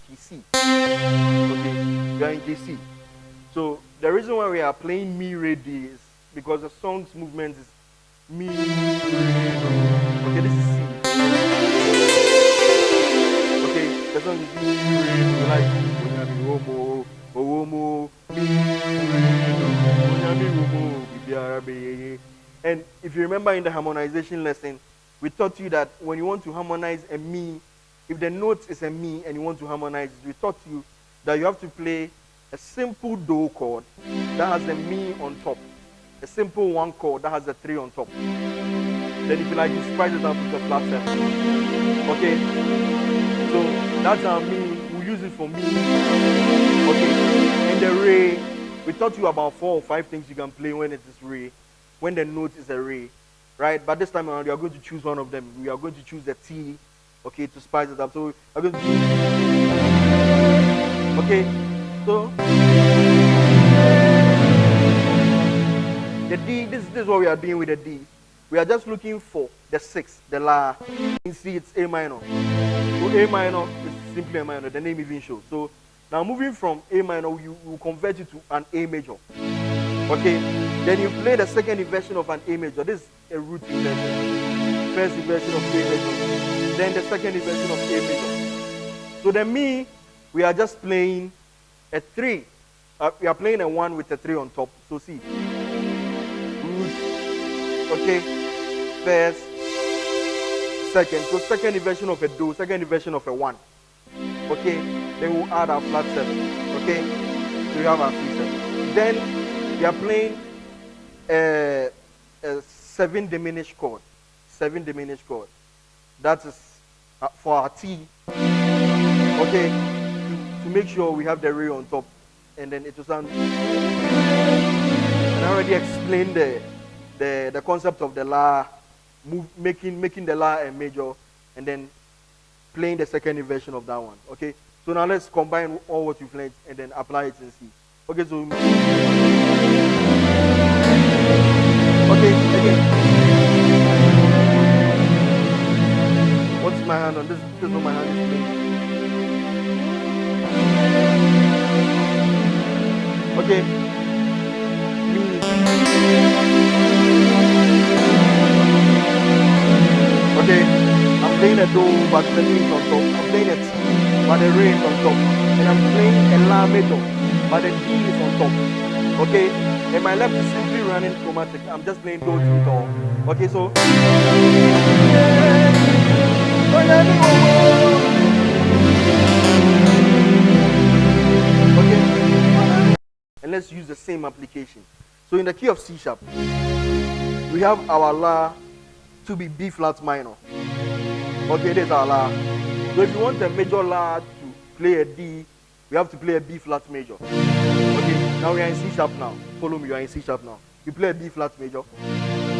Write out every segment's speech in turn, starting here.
key C. Okay, we are in key C. So the reason why we are playing mi re D is because the song's movement is mi re do. Okay, this is C. Okay, the song is mi re do, like onyami homo, owomo, mi re do, onyami homo, bibiara beye. And if you remember in the harmonization lesson, we taught you that when you want to harmonize a mi, if the note is a mi and you want to harmonize it, we taught you that you have to play a simple do chord that has a mi on top, a simple one chord that has a 3 on top. Then if you like, you spice it up with a flat 7. Okay, so that's our mi. We use it for mi. Okay, and the re, we taught you about 4 or 5 things you can play when it is re, when the note is a re, right? But this time around, you are going to choose one of them. We are going to choose the T, okay, to spice it up. So we're going to choose, okay, so the D, this is what we are doing with the D. We are just looking for the 6, the La. In C, it's A minor. So A minor is simply A minor, the name even shows. So now moving from A minor, you will convert it to an A major. Okay, then you play the second inversion of an A major. This is a root inversion. First inversion of A major, then the second inversion of A major. So the mi, we are just playing a 3. We are playing a 1 with a 3 on top. So see, root, okay, first, second. So second inversion of a do, second inversion of a 1. Okay, then we'll add our flat 7. Okay, so we have our C7. Then we are playing a 7 diminished chord. 7 diminished chord. That is for our T. Okay, to make sure we have the re on top. And then it will sound. And I already explained the concept of the La, making the La a major, and then playing the second inversion of that one. Okay, so now let's combine all what you've learned and then apply it in C. Okay, so okay, again. What's my hand on? This is what my hand is playing. Okay. Mi. Okay. I'm playing a do, but the mi is on top. I'm playing a T, but the re is on top. And I'm playing a La major, but the D is on top. Okay? And my left is simply running chromatic. I'm just playing do, T, do. Okay, so. Okay. And let's use the same application. So in the key of C sharp, we have our La to be B flat minor. Okay, this is our La. So if you want a major La to play a D, we have to play a B flat major. Okay, now we are in C sharp now. Follow me, you are in C sharp now. You play a B flat major.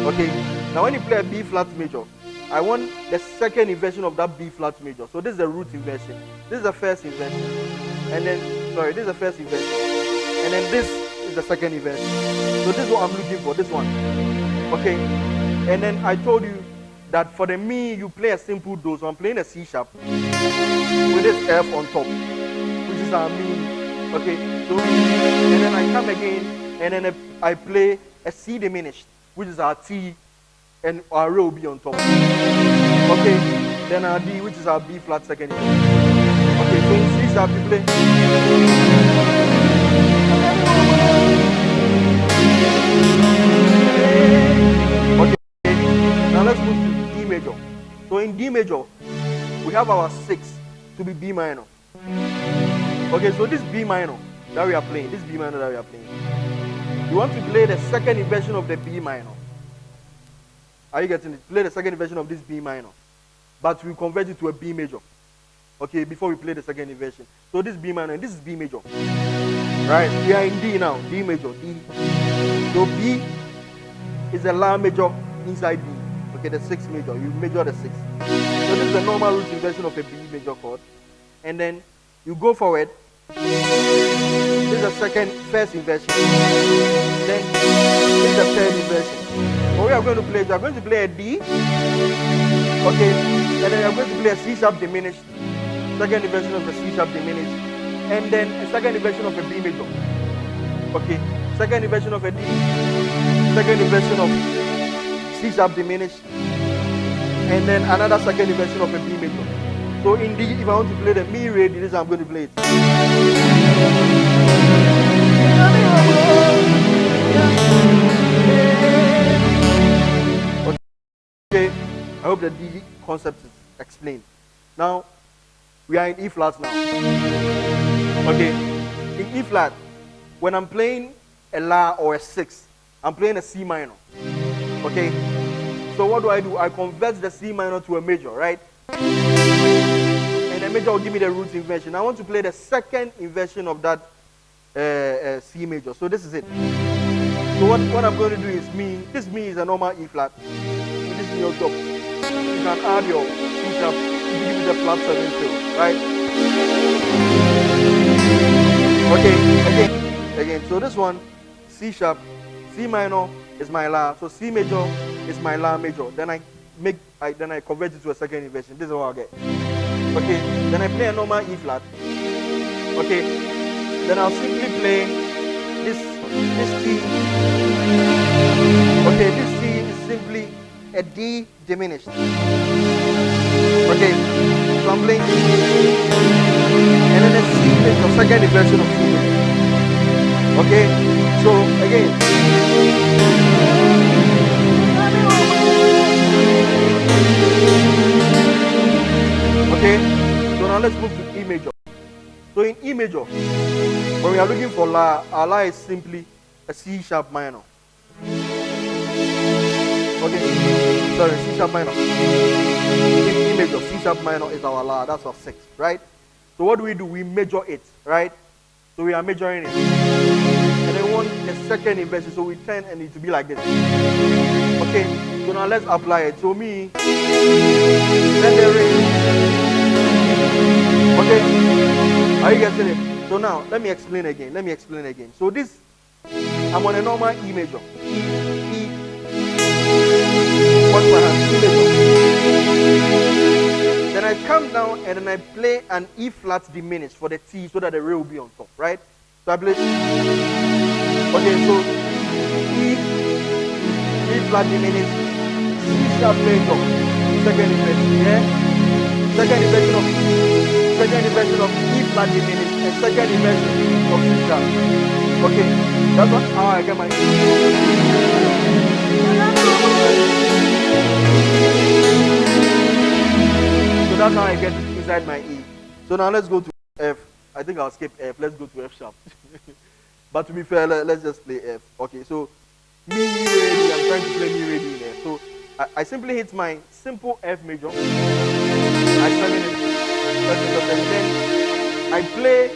Okay, now when you play a B flat major, I want the second inversion of that B flat major. So this is the root inversion. This is the first inversion. And then, sorry, this is the first inversion. And then this is the second inversion. So this is what I'm looking for, this one. Okay, and then I told you that for the mi, you play a simple do. So I'm playing a C sharp with this F on top, which is our mi. Okay, so and then I come again, and then I play a C diminished, which is our T, and our re will be on top. Okay, then our D, which is our B flat second. Okay, so in C sharp you play. Okay, now let's move to D major. So in D major, we have our 6 to be B minor. Okay, so this B minor that we are playing, you want to play the second inversion of the B minor. Are you getting it? Play the second inversion of this B minor, but we convert it to a B major. Okay, before we play the second inversion. So this B minor and this is B major. Right? We are in D now. D major. D. So B is a La major inside B. Okay, the 6 major. You major the 6. So this is the normal root inversion of a B major chord. And then you go forward. This is the first inversion. Then this is the third inversion. What we are going to play, we are going to play a D. Okay, and then we are going to play a C sharp diminished. second inversion of the C sharp diminished, and then a second inversion of a B major. Okay, second inversion of a D, second inversion of C sharp diminished, and then another second inversion of a B major. So in D, if I want to play the Mi Re, this is how I'm going to play it. Okay, I hope the D concept is explained. Now, we are in E flat now. Okay, in E flat, when I'm playing a La or a 6, I'm playing a C minor. Okay, so what do? I convert the C minor to a major, right? And the major will give me the root inversion. I want to play the second inversion of that C major. So this is it. So what I'm going to do is this Mi is a normal E flat. This is your top. You can add your C sharp to give you the flat 7 fill, right? Okay, again. So this one, C sharp, C minor is my La. So C major is my La major. Then I convert it to a second inversion. This is what I get. Okay, then I play a normal E flat. Okay, then I'll simply play this T. Okay, this T is simply a D diminished. Okay, so I'm playing, and then a C is the second inversion of C. Okay, so again. Okay, so now let's move to E major. So in E major, when we are looking for La, our La is simply a C sharp minor. Okay, sorry, C sharp minor. In E major, C sharp minor is our La, that's our 6, right? So what do? We measure it, right? So we are measuring it. And then want a second inversion, so we turn and it to be like this. Okay, so now let's apply it. So Mi, then the Re. Okay, are you getting it? So now, let me explain again. So this, I'm on a normal E major. E. What's my hand? E major. Then I come down and then I play an E flat diminished for the T so that the Re will be on top, right? So I play. Okay, so E flat diminished, C sharp major, second inversion, yeah? Second inversion of E flat diminished and second inversion of C sharp. Okay, that's how I get my E. So that's how I get inside my E. So now let's go to F. I think I'll skip F. Let's go to F sharp. But to be fair, let's just play F. Okay, so Mi Re D. I'm trying to play Mi Re D in F. So I simply hit my simple F major. I summon it. And then I play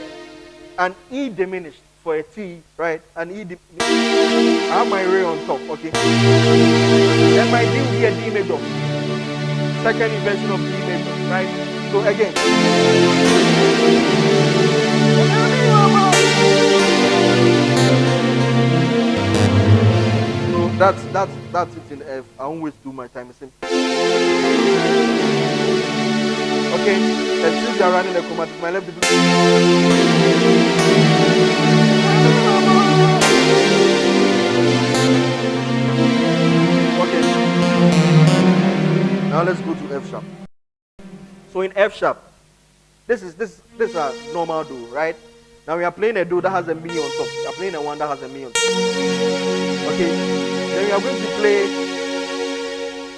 an E diminished for a T, right? An E diminished. I have my Re on top, okay? Then my D will be a D major. Second inversion of D major, right? So again. So that's it in F. I won't waste too much time. Okay, and since you are running the chromatic, my left to do. Okay. Now let's go to F sharp. So in F sharp, this is a normal do, right? Now we are playing a do that has a Mi on top. We are playing a one that has a Mi on top. Okay. Then we are going to play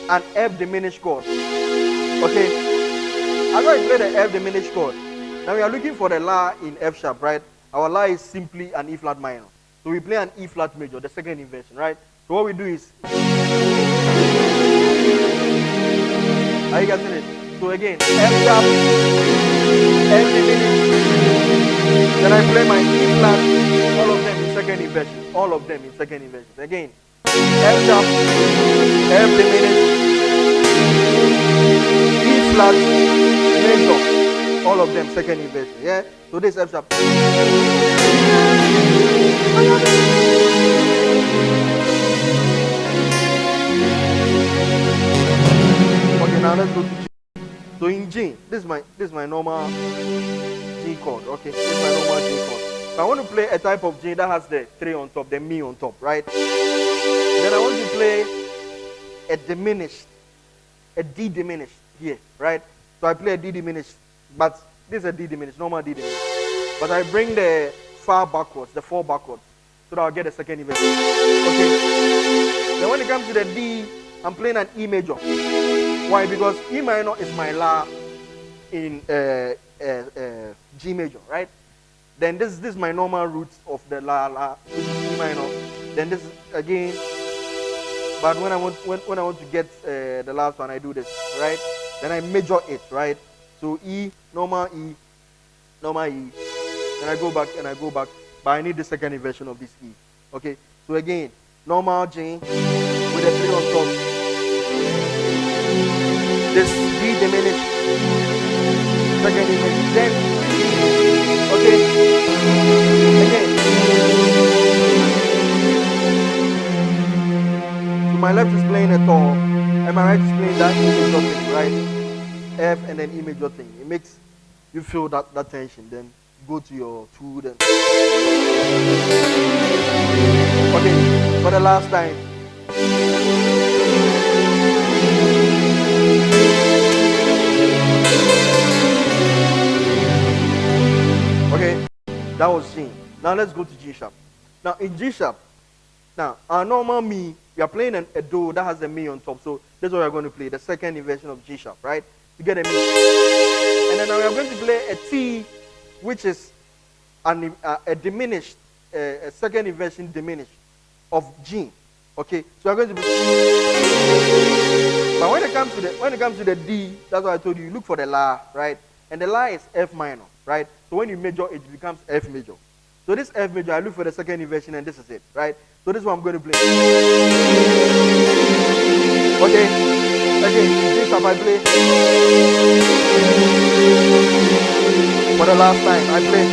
an F diminished chord. Okay. After I play the F diminished chord, now we are looking for the La in F sharp, right? Our La is simply an E flat minor. So we play an E flat major, the second inversion, right? So what we do is, are you getting it? So again, F sharp, F diminished. Then I play my E flat, all of them in second inversion. All of them in second inversion. Again, F sharp, F diminished, E flat, major. All of them second inversion. Yeah? So this F sharp. Okay, now let's go to G. So in G, this is my normal G chord. Okay, this is my normal G chord. So I want to play a type of G that has the 3 on top, the Mi on top, right? Then I want to play a diminished, a D diminished here, right? So I play a D diminished, but this is a D diminished, normal D diminished. But I bring the far backwards, the 4 backwards, so that I'll get a second inversion. Okay. Then when it comes to the D, I'm playing an E major. Why? Because E minor is my La in G major, right? Then this is my normal root of the La, which is E minor. Then this is again. But when I want to get the last one, I do this, right? Then I major it, right? So E, normal E, normal E. Then I go back and I go back. But I need the second inversion of this E. Okay? So again, normal G with a 3 on top. This D diminished. Second inversion. Then, okay? Again. So my left is playing a tone, and my right is playing that E major thing, right? F and then E major thing. It makes you feel that tension. Then go to your 2 then. Okay, for the last time. Okay, that was G. Now let's go to G sharp. Now in G sharp, now our normal Mi, we are playing a Do that has a Mi on top. So that's what we're going to play, the second inversion of G sharp, right? To get a Mi. And then now we are going to play a T, which is a diminished, a second inversion diminished of G. Okay, so we're going to. But when it comes to the D, that's what I told you. You look for the La, right? And the La is F minor, right? So when you major it, becomes F major. So this F major, I look for the second inversion, and this is it, right? So this is what I'm going to play. Okay, this sharp I play. For the last time, I play.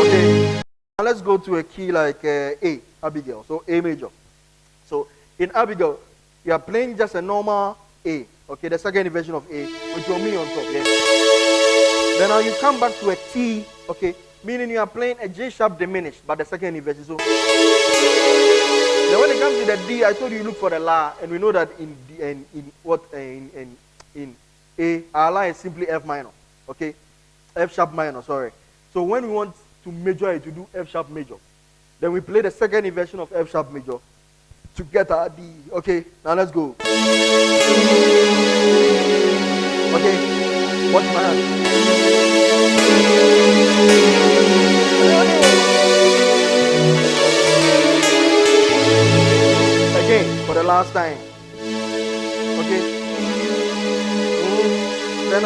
Okay, now let's go to a key like A, Abigail. So A major. So in Abigail, you are playing just a normal A. Okay, the second inversion of A with your Mi on top. Yes. Then now you come back to a T. Okay, meaning you are playing a G sharp diminished, but the second inversion. So then when it comes to the D, I told you look for the La, and we know that in A, our La is simply F minor. Okay, F sharp minor. Sorry. So when we want to major it, to do F sharp major, then we play the second inversion of F sharp major to get our D. Okay, now let's go. Okay, watch my hand. Again, for the last time. Okay. Then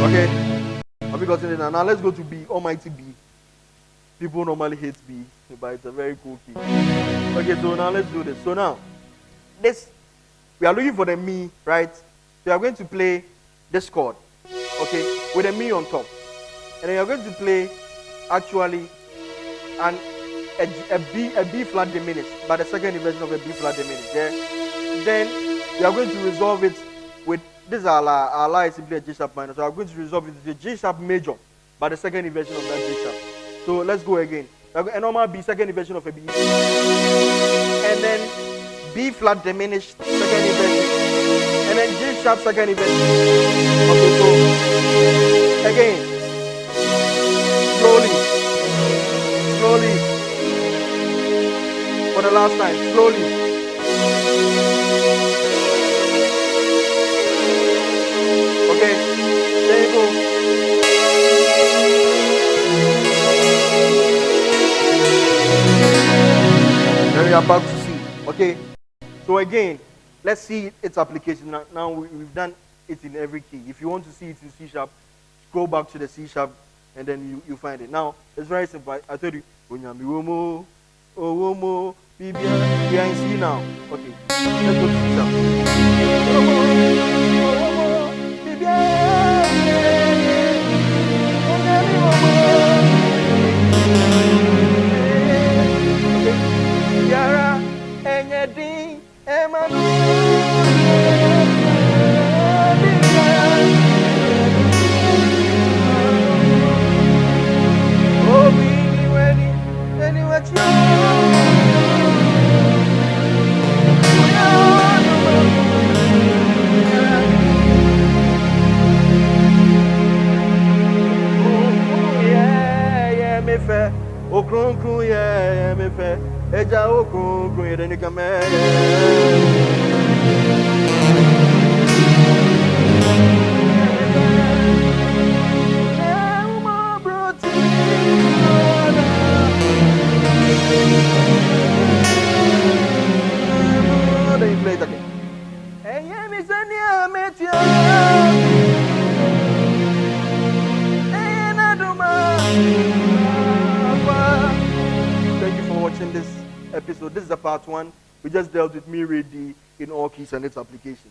okay. Have you gotten it now? Now let's go to B, almighty B. People normally hate B, but it's a very cool key. Okay, so now let's do this. So now, this, we are looking for the Mi, right? So we are going to play this chord, okay, with a Mi on top. And then you're going to play, actually, a B flat diminished, but the second inversion of a B flat diminished, yeah? Then we are going to resolve it with, this is our La is simply a G sharp minor, so I'm going to resolve it with a G sharp major, but the second inversion of that G sharp. So let's go again. A normal B, second inversion of a B. And then B flat diminished, second inversion. And then G sharp, second inversion. Okay, so again. Slowly. For the last time, slowly. Okay, there you go. Then we are back to C. Okay, so again, let's see its application. Now we've done it in every key. If you want to see it in C sharp, go back to the C sharp, and then you find it. Now it's very simple. I told you, we are in C now. Okay, let's go to C sharp. me fe, o kron kron ye me fe, eja o kron kron ye ni kame. Then you play it again. Thank you for watching this episode. This is the part one. We just dealt with me ready in all keys and its application.